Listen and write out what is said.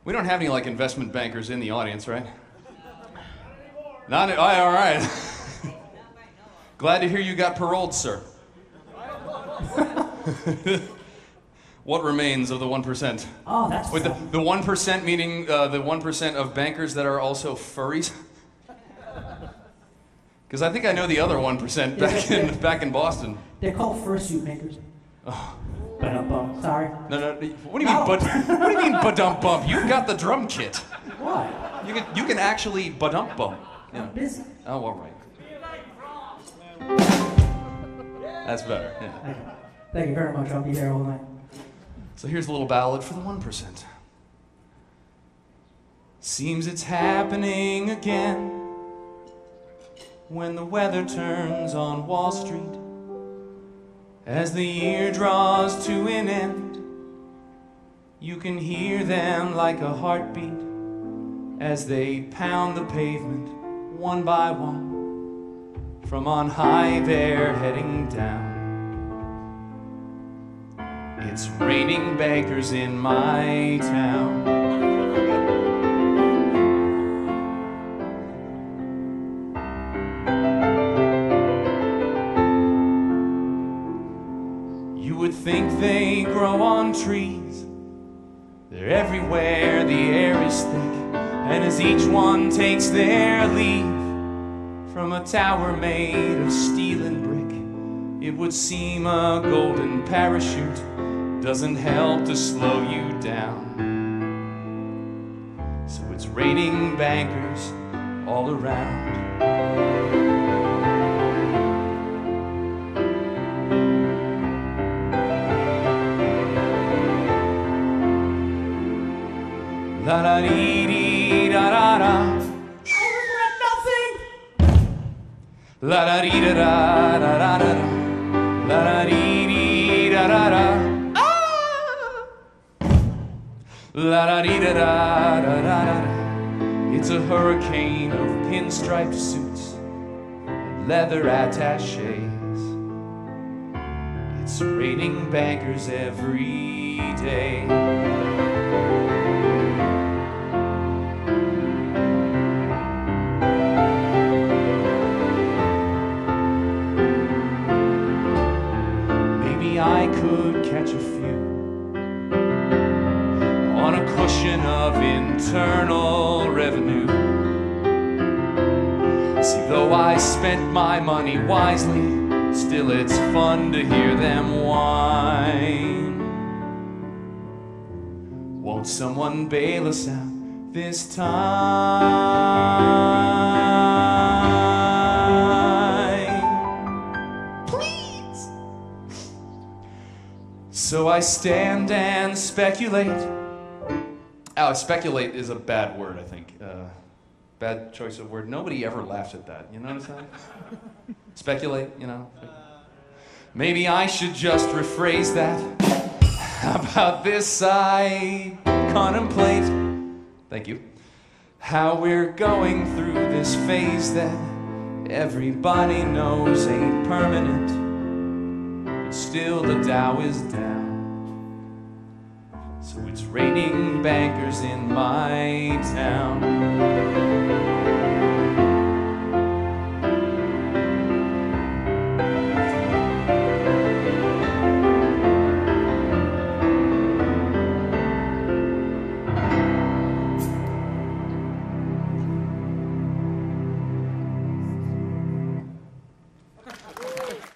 We don't have any like investment bankers in the audience, right? Not all right. Glad to hear you got paroled, sir. What remains of the 1%? Oh, that's with the 1% meaning the 1% of bankers that are also furries. Because I think I know the other 1% back in Boston. They're called fursuit makers. Oh. Ba-dum-bum. Sorry. No. What do you mean? What do you mean ba-dump bump? You've got the drum kit. What? You can actually ba-dump bump. Yeah. I'm busy. Oh, all right. That's better. Yeah. Thank you very much. I'll be here all night. So here's a little ballad for the 1%. Seems it's happening again when the weather turns on Wall Street. As the year draws to an end, you can hear them like a heartbeat as they pound the pavement one by one. From on high they're heading down. It's raining bankers in my town. You would think they grow on trees. They're everywhere, the air is thick. And as each one takes their leave from a tower made of steel and brick, it would seem a golden parachute doesn't help to slow you down. So it's raining bankers all around. La da dee dee da da da. I regret nothing. La da dee da da da da da. La da dee dee da da da. La da dee da da da da da. It's a hurricane of pinstriped suits and leather attachés. It's raining bankers every day. Maybe I could catch a few on a cushion of internal revenue. See, though I spent my money wisely, still it's fun to hear them whine. Won't someone bail us out this time? Please! So I stand and speculate. Oh, speculate is a bad word, I think. Bad choice of word. Nobody ever laughs at that. You know what I'm saying? Speculate, you know? Maybe I should just rephrase that. How about this? I contemplate, thank you, how we're going through this phase that everybody knows ain't permanent, but still the Dow is down. So it's raining bankers in my town.